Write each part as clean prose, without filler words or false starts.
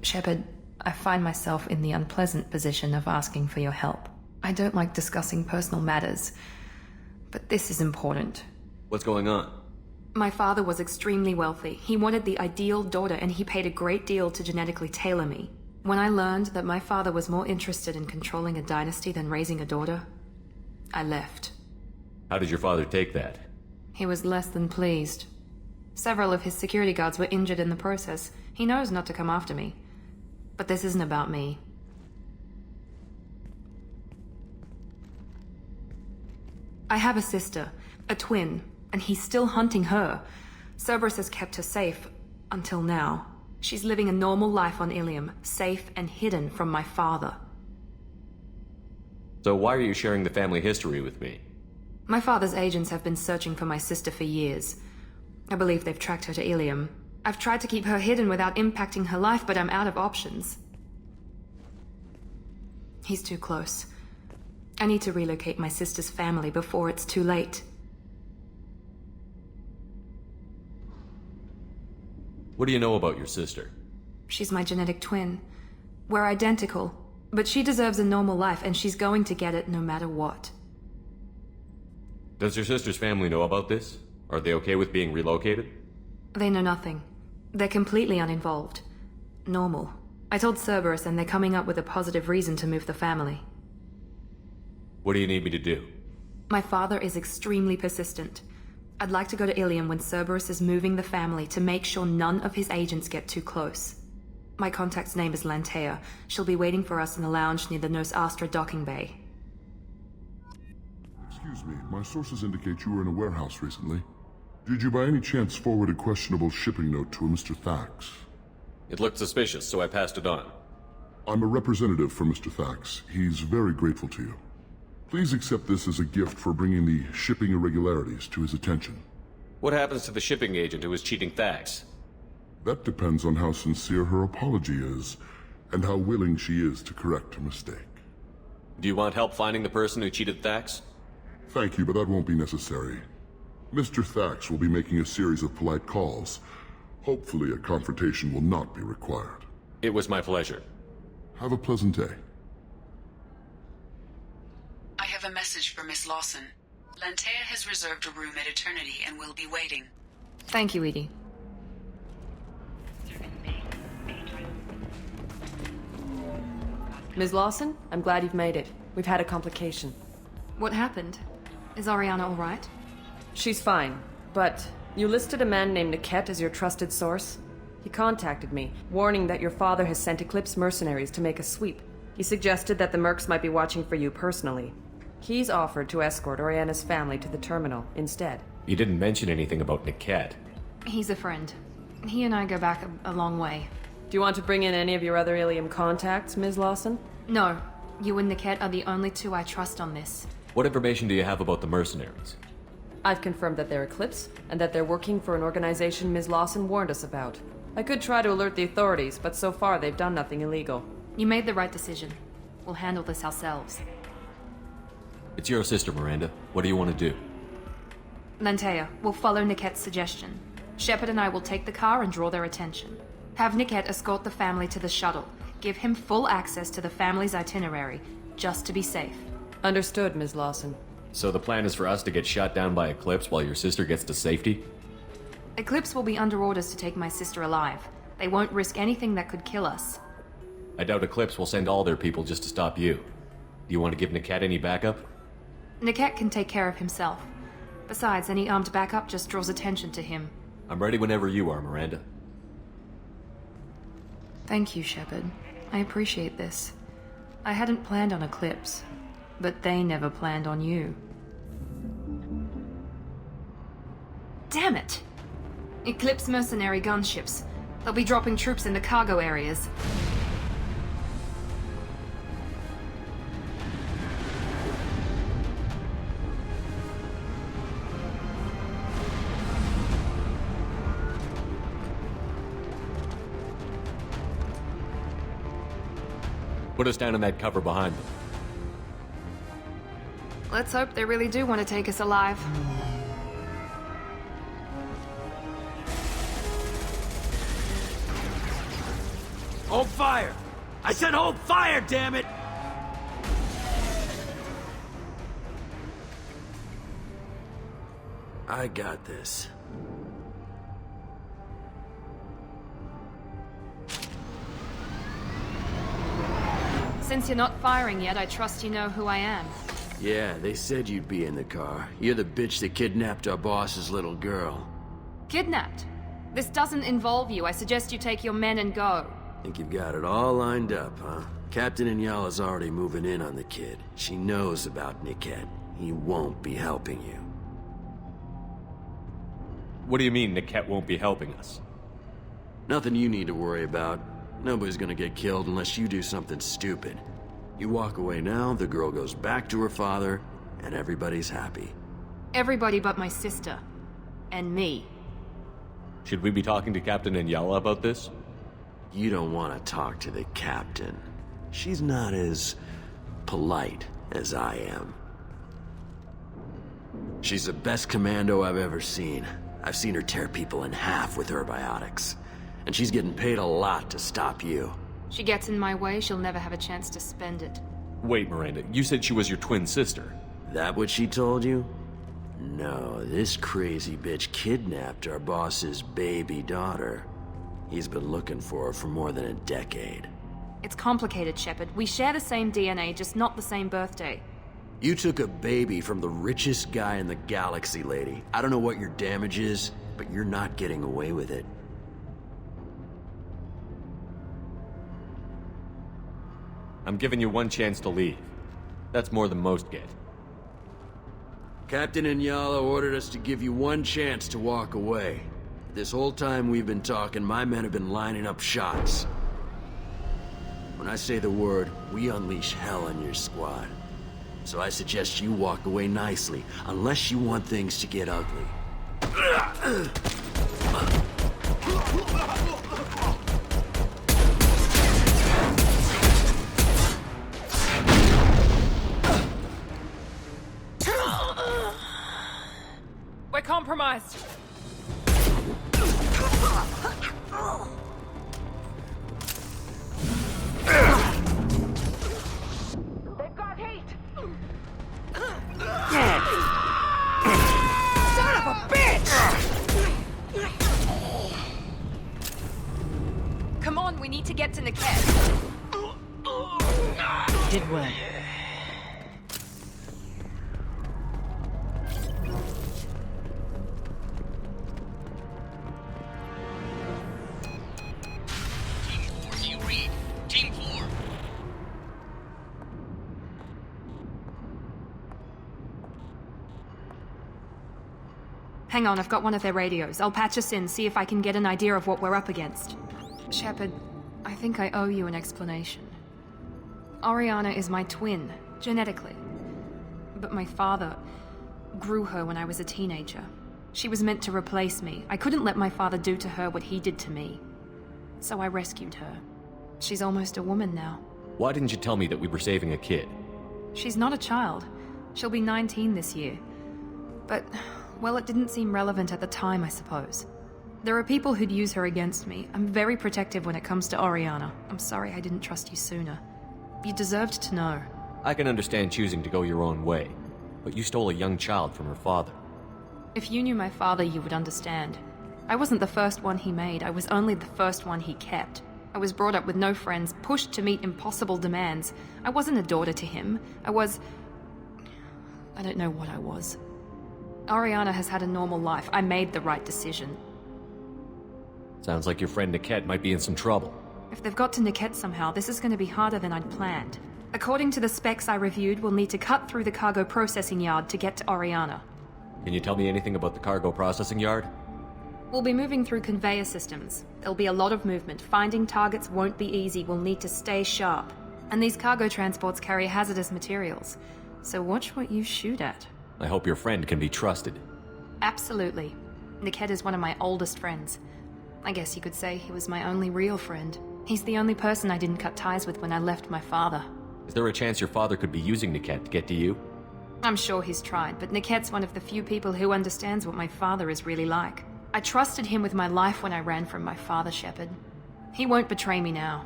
Shepard, I find myself in the unpleasant position of asking for your help. I don't like discussing personal matters, but this is important. What's going on? My father was extremely wealthy. He wanted the ideal daughter, and he paid a great deal to genetically tailor me. When I learned that my father was more interested in controlling a dynasty than raising a daughter, I left. How did your father take that? He was less than pleased. Several of his security guards were injured in the process. He knows not to come after me. But this isn't about me. I have a sister, a twin, and he's still hunting her. Cerberus has kept her safe, until now. She's living a normal life on Ilium, safe and hidden from my father. So why are you sharing the family history with me? My father's agents have been searching for my sister for years. I believe they've tracked her to Ilium. I've tried to keep her hidden without impacting her life, but I'm out of options. He's too close. I need to relocate my sister's family before it's too late. What do you know about your sister? She's my genetic twin. We're identical, but she deserves a normal life, and she's going to get it no matter what. Does your sister's family know about this? Are they okay with being relocated? They know nothing. They're completely uninvolved. Normal. I told Cerberus, and they're coming up with a positive reason to move the family. What do you need me to do? My father is extremely persistent. I'd like to go to Ilium when Cerberus is moving the family to make sure none of his agents get too close. My contact's name is Lantea. She'll be waiting for us in the lounge near the Nos Astra docking bay. Excuse me, my sources indicate you were in a warehouse recently. Did you by any chance forward a questionable shipping note to a Mr. Thax? It looked suspicious, so I passed it on. I'm a representative for Mr. Thax. He's very grateful to you. Please accept this as a gift for bringing the shipping irregularities to his attention. What happens to the shipping agent who is cheating Thax? That depends on how sincere her apology is, and how willing she is to correct her mistake. Do you want help finding the person who cheated Thax? Thank you, but that won't be necessary. Mr. Thax will be making a series of polite calls. Hopefully a confrontation will not be required. It was my pleasure. Have a pleasant day. I have a message for Miss Lawson. Lantea has reserved a room at Eternity and will be waiting. Thank you, Edie. Ms. Lawson, I'm glad you've made it. We've had a complication. What happened? Is Ariana all right? She's fine, but you listed a man named Niket as your trusted source. He contacted me, warning that your father has sent Eclipse mercenaries to make a sweep. He suggested that the mercs might be watching for you personally. He's offered to escort Oriana's family to the terminal instead. You didn't mention anything about Niket. He's a friend. He and I go back a long way. Do you want to bring in any of your other Ilium contacts, Ms. Lawson? No. You and Niket are the only two I trust on this. What information do you have about the mercenaries? I've confirmed that they're Eclipse, and that they're working for an organization Ms. Lawson warned us about. I could try to alert the authorities, but so far they've done nothing illegal. You made the right decision. We'll handle this ourselves. It's your sister, Miranda. What do you want to do? Lantea, we'll follow Niket's suggestion. Shepard and I will take the car and draw their attention. Have Niket escort the family to the shuttle. Give him full access to the family's itinerary, just to be safe. Understood, Ms. Lawson. So the plan is for us to get shot down by Eclipse while your sister gets to safety? Eclipse will be under orders to take my sister alive. They won't risk anything that could kill us. I doubt Eclipse will send all their people just to stop you. Do you want to give Niket any backup? Niket can take care of himself. Besides, any armed backup just draws attention to him. I'm ready whenever you are, Miranda. Thank you, Shepard. I appreciate this. I hadn't planned on Eclipse, but they never planned on you. Damn it! Eclipse mercenary gunships. They'll be dropping troops in the cargo areas. Put us down in that cover behind them. Let's hope they really do want to take us alive. Hold fire! I said hold fire, damn it! I got this. Since you're not firing yet, I trust you know who I am. Yeah, they said you'd be in the car. You're the bitch that kidnapped our boss's little girl. Kidnapped? This doesn't involve you. I suggest you take your men and go. Think you've got it all lined up, huh? Captain Inyala's already moving in on the kid. She knows about Niket. He won't be helping you. What do you mean Niket won't be helping us? Nothing you need to worry about. Nobody's gonna get killed unless you do something stupid. You walk away now, the girl goes back to her father, and everybody's happy. Everybody but my sister. And me. Should we be talking to Captain Inyala about this? You don't want to talk to the captain. She's not as polite as I am. She's the best commando I've ever seen. I've seen her tear people in half with herbiotics. And she's getting paid a lot to stop you. She gets in my way, she'll never have a chance to spend it. Wait, Miranda, you said she was your twin sister. That what she told you? No, this crazy bitch kidnapped our boss's baby daughter. He's been looking for her for more than a decade. It's complicated, Shepard. We share the same DNA, just not the same birthday. You took a baby from the richest guy in the galaxy, lady. I don't know what your damage is, but you're not getting away with it. I'm giving you one chance to leave. That's more than most get. Captain Inyala ordered us to give you one chance to walk away. This whole time we've been talking, my men have been lining up shots. When I say the word, we unleash hell on your squad. So I suggest you walk away nicely, unless you want things to get ugly. We're compromised. They've got heat. Son of a bitch! Come on, we need to get to Niket. Did well. Hang on, I've got one of their radios. I'll patch us in, see if I can get an idea of what we're up against. Shepard, I think I owe you an explanation. Oriana is my twin, genetically. But my father grew her when I was a teenager. She was meant to replace me. I couldn't let my father do to her what he did to me. So I rescued her. She's almost a woman now. Why didn't you tell me that we were saving a kid? She's not a child. She'll be 19 this year. But, well, it didn't seem relevant at the time, I suppose. There are people who'd use her against me. I'm very protective when it comes to Oriana. I'm sorry I didn't trust you sooner. You deserved to know. I can understand choosing to go your own way, but you stole a young child from her father. If you knew my father, you would understand. I wasn't the first one he made. I was only the first one he kept. I was brought up with no friends, pushed to meet impossible demands. I wasn't a daughter to him. I don't know what I was. Oriana has had a normal life. I made the right decision. Sounds like your friend Niket might be in some trouble. If they've got to Niket somehow, this is going to be harder than I'd planned. According to the specs I reviewed, we'll need to cut through the cargo processing yard to get to Oriana. Can you tell me anything about the cargo processing yard? We'll be moving through conveyor systems. There'll be a lot of movement. Finding targets won't be easy. We'll need to stay sharp. And these cargo transports carry hazardous materials. So watch what you shoot at. I hope your friend can be trusted. Absolutely. Niket is one of my oldest friends. I guess you could say he was my only real friend. He's the only person I didn't cut ties with when I left my father. Is there a chance your father could be using Niket to get to you? I'm sure he's tried, but Niket's one of the few people who understands what my father is really like. I trusted him with my life when I ran from my father, Shepard. He won't betray me now.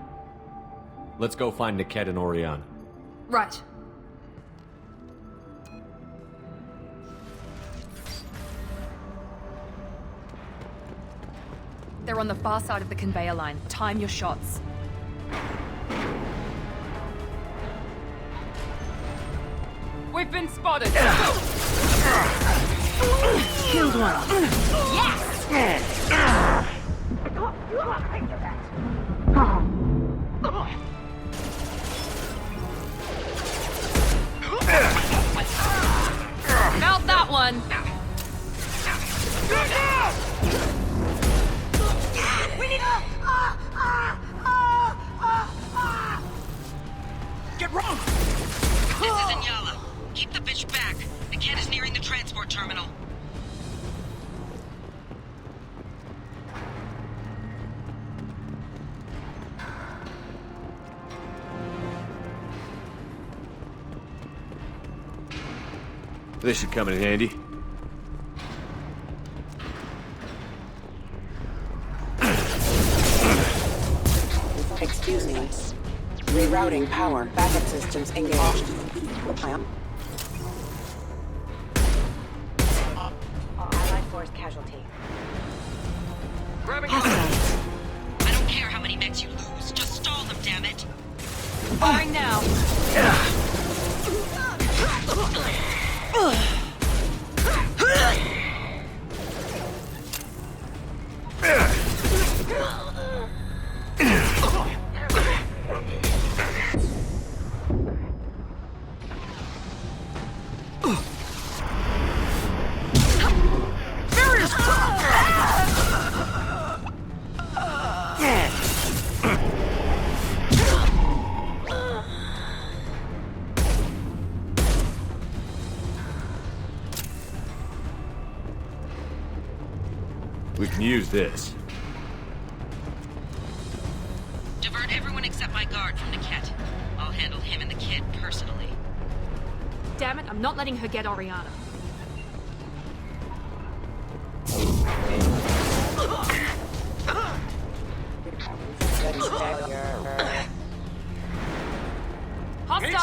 Let's go find Niket and Oriana. Right. They're on the far side of the conveyor line. Time your shots. We've been spotted! Killed one. Yes! Felt that one! We need Get wrong! This is Inyala. Keep the bitch back. The kid is nearing the transport terminal. This should come in handy. Excuse me. Rerouting power. Backup systems engaged. Allied force casualty. I don't care how many mechs you lose. Just stall them, damn it. Firing now. We can use this. Divert everyone except my guard from Niket. I'll handle him and the kid personally. Damn it, I'm not letting her get Oriana. Hostile!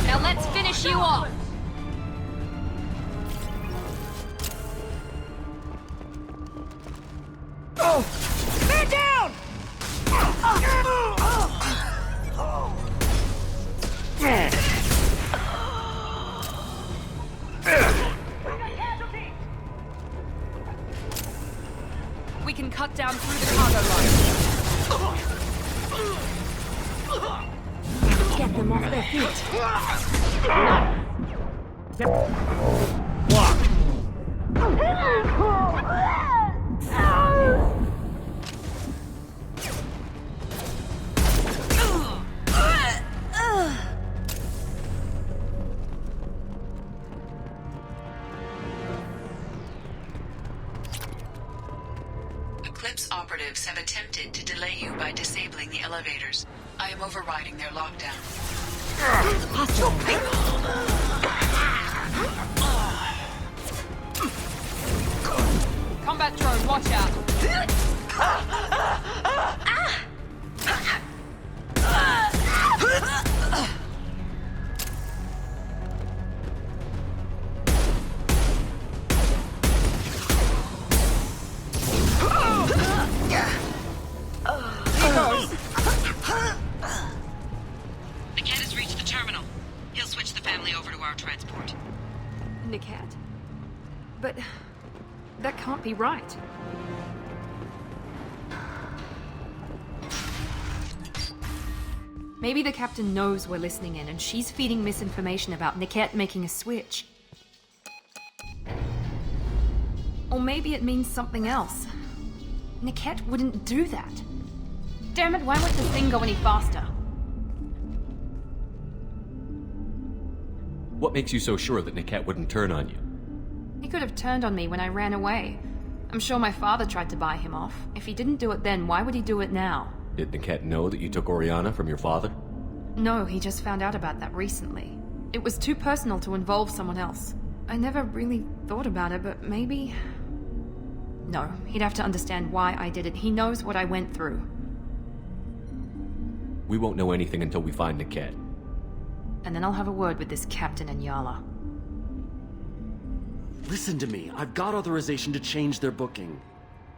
Now let's finish you off! Man down! We can cut down through the cargo line. Get them off their feet. Eclipse operatives have attempted to delay you by disabling the elevators. I am overriding their lockdown. Combat drone, watch out. Niket has reached the terminal. He'll switch the family over to our transport. Niket? But that can't be right. Maybe the captain knows we're listening in and she's feeding misinformation about Niket making a switch. Or maybe it means something else. Niket wouldn't do that. Damn it, why won't the thing go any faster? What makes you so sure that Niket wouldn't turn on you? He could have turned on me when I ran away. I'm sure my father tried to buy him off. If he didn't do it then, why would he do it now? Did Niket know that you took Oriana from your father? No, he just found out about that recently. It was too personal to involve someone else. I never really thought about it, but maybe No, he'd have to understand why I did it. He knows what I went through. We won't know anything until we find Niket. And then I'll have a word with this captain and Yala. Listen to me. I've got authorization to change their booking.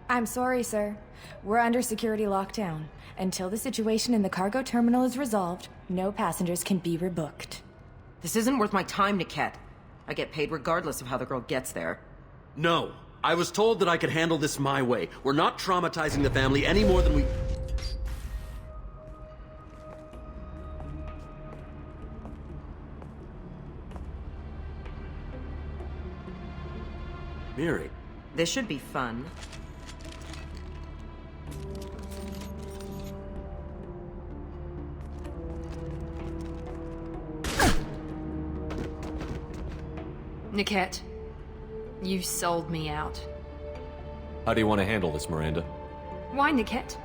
I'm sorry, sir. We're under security lockdown. Until the situation in the cargo terminal is resolved, no passengers can be rebooked. This isn't worth my time, Niket. I get paid regardless of how the girl gets there. No. I was told that I could handle this my way. We're not traumatizing the family any more than we... Miri. This should be fun. Niket, you sold me out. How do you want to handle this, Miranda? Why, Niket?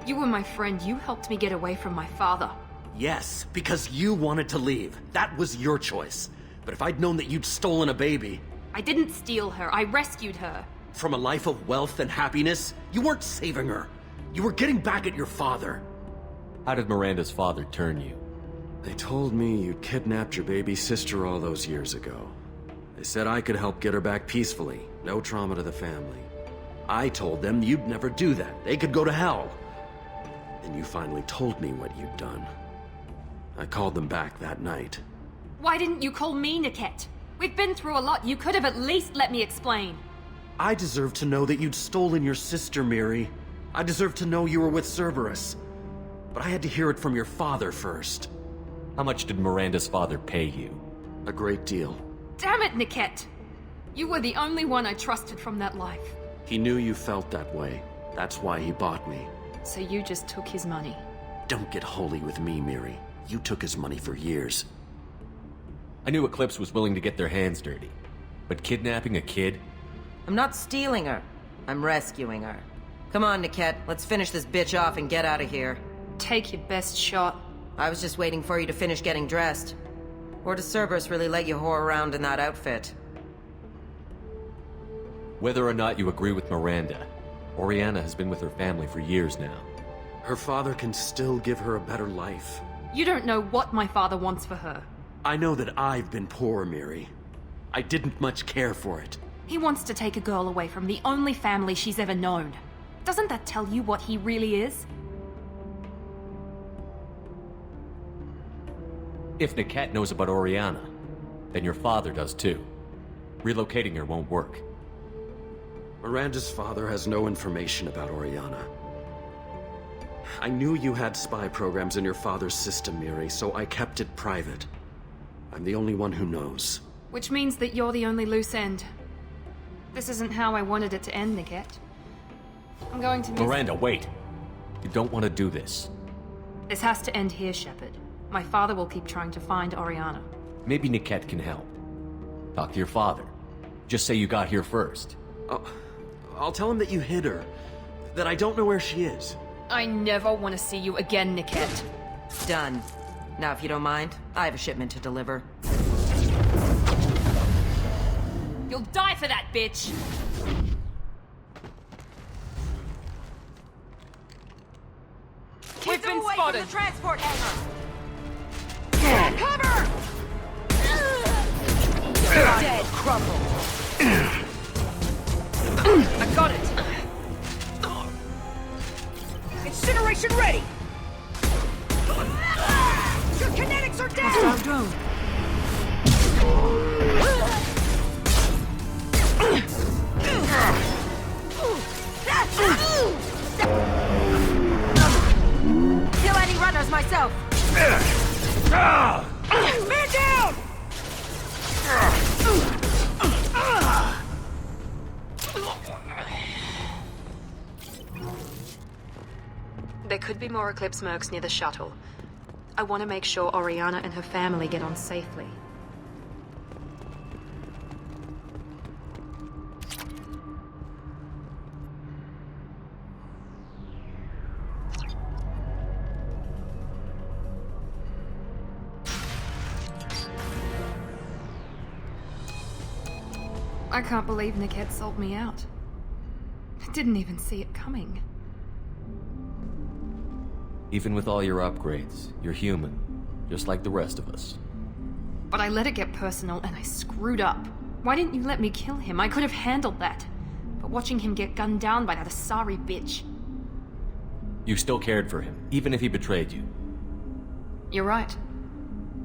You were my friend. You helped me get away from my father. Yes, because you wanted to leave. That was your choice. But if I'd known that you'd stolen a baby... I didn't steal her. I rescued her. From a life of wealth and happiness, you weren't saving her. You were getting back at your father. How did Miranda's father turn you? They told me you kidnapped your baby sister all those years ago. They said I could help get her back peacefully. No trauma to the family. I told them you'd never do that. They could go to hell. Then you finally told me what you'd done. I called them back that night. Why didn't you call me, Niket? We've been through a lot. You could have at least let me explain. I deserve to know that you'd stolen your sister, Miri. I deserve to know you were with Cerberus. But I had to hear it from your father first. How much did Miranda's father pay you? A great deal. Damn it, Niket! You were the only one I trusted from that life. He knew you felt that way. That's why he bought me. So you just took his money? Don't get holy with me, Miri. You took his money for years. I knew Eclipse was willing to get their hands dirty. But kidnapping a kid? I'm not stealing her. I'm rescuing her. Come on, Niket. Let's finish this bitch off and get out of here. Take your best shot. I was just waiting for you to finish getting dressed. Or does Cerberus really let you whore around in that outfit? Whether or not you agree with Miranda, Oriana has been with her family for years now. Her father can still give her a better life. You don't know what my father wants for her. I know that I've been poor, Miri. I didn't much care for it. He wants to take a girl away from the only family she's ever known. Doesn't that tell you what he really is? If Niket knows about Oriana, then your father does too. Relocating her won't work. Miranda's father has no information about Oriana. I knew you had spy programs in your father's system, Miri, so I kept it private. I'm the only one who knows. Which means that you're the only loose end. This isn't how I wanted it to end, Niket. I'm going to miss... Miranda, wait! You don't want to do this. This has to end here, Shepard. My father will keep trying to find Oriana. Maybe Niket can help. Talk to your father. Just say you got here first. I'll tell him that you hid her. That I don't know where she is. I never want to see you again, Niket. Done. Now, if you don't mind, I have a shipment to deliver. You'll die for that, bitch! We've been spotted! From the transport hangar! Cover! Dead, crumble. I got it! Incineration ready! Your kinetics are down! Drone. Kill any runners myself! Man down! There could be more Eclipse mercs near the shuttle. I want to make sure Oriana and her family get on safely. I can't believe Niket sold me out. I didn't even see it coming. Even with all your upgrades, you're human, just like the rest of us. But I let it get personal and I screwed up. Why didn't you let me kill him? I could have handled that. But watching him get gunned down by that Asari bitch... You still cared for him, even if he betrayed you. You're right.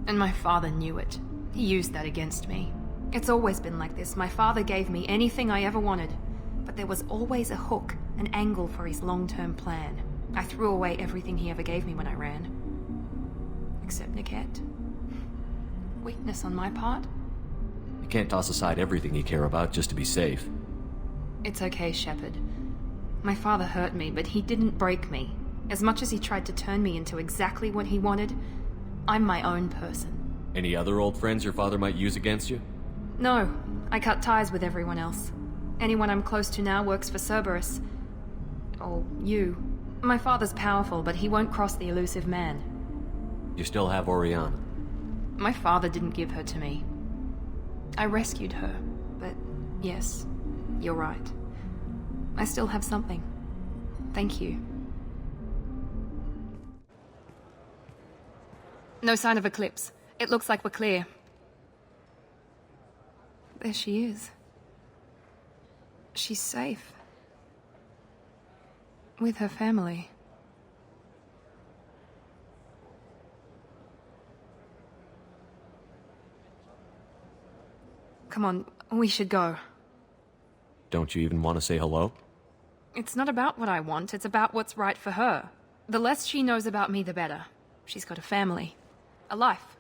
And my father knew it. He used that against me. It's always been like this. My father gave me anything I ever wanted. But there was always a hook, an angle for his long-term plan. I threw away everything he ever gave me when I ran. Except Niket. Weakness on my part? You can't toss aside everything you care about just to be safe. It's okay, Shepard. My father hurt me, but he didn't break me. As much as he tried to turn me into exactly what he wanted, I'm my own person. Any other old friends your father might use against you? No, I cut ties with everyone else. Anyone I'm close to now works for Cerberus. Or you. My father's powerful, but he won't cross the elusive man. You still have Oriana. My father didn't give her to me. I rescued her, but yes, you're right. I still have something. Thank you. No sign of Eclipse. It looks like we're clear. There she is. She's safe. With her family. Come on, we should go. Don't you even want to say hello? It's not about what I want, it's about what's right for her. The less she knows about me, the better. She's got a family. A life.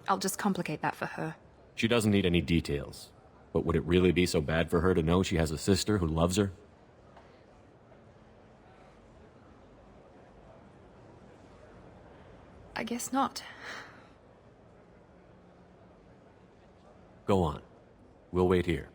I'll just complicate that for her. She doesn't need any details. But would it really be so bad for her to know she has a sister who loves her? I guess not. Go on. We'll wait here.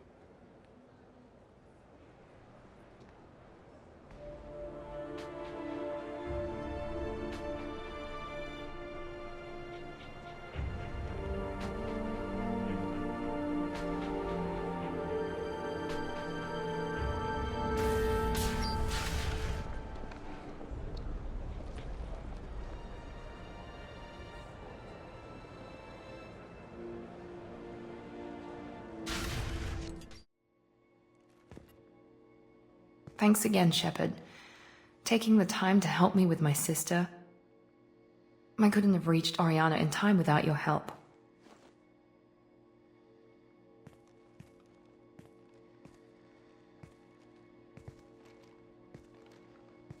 Thanks again, Shepard. Taking the time to help me with my sister. I couldn't have reached Oriana in time without your help.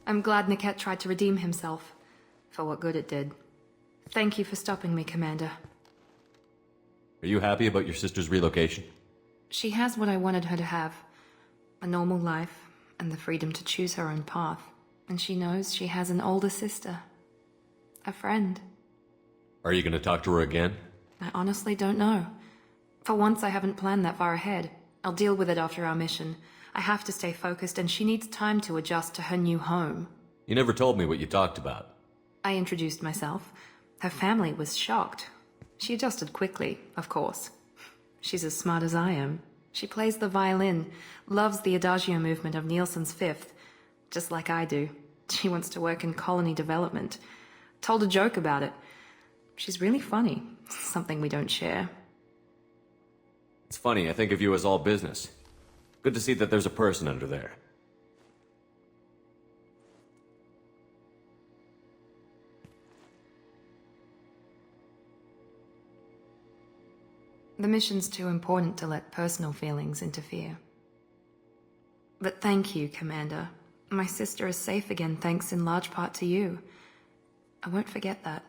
I'm glad Niket tried to redeem himself, for what good it did. Thank you for stopping me, Commander. Are you happy about your sister's relocation? She has what I wanted her to have. A normal life, and the freedom to choose her own path. And she knows she has an older sister. A friend. Are you going to talk to her again? I honestly don't know. For once, I haven't planned that far ahead. I'll deal with it after our mission. I have to stay focused, and she needs time to adjust to her new home. You never told me what you talked about. I introduced myself. Her family was shocked. She adjusted quickly, of course. She's as smart as I am. She plays the violin, loves the adagio movement of Nielsen's Fifth, just like I do. She wants to work in colony development. Told a joke about it. She's really funny, something we don't share. It's funny, I think of you as all business. Good to see that there's a person under there. The mission's too important to let personal feelings interfere. But thank you, Commander. My sister is safe again thanks in large part to you. I won't forget that.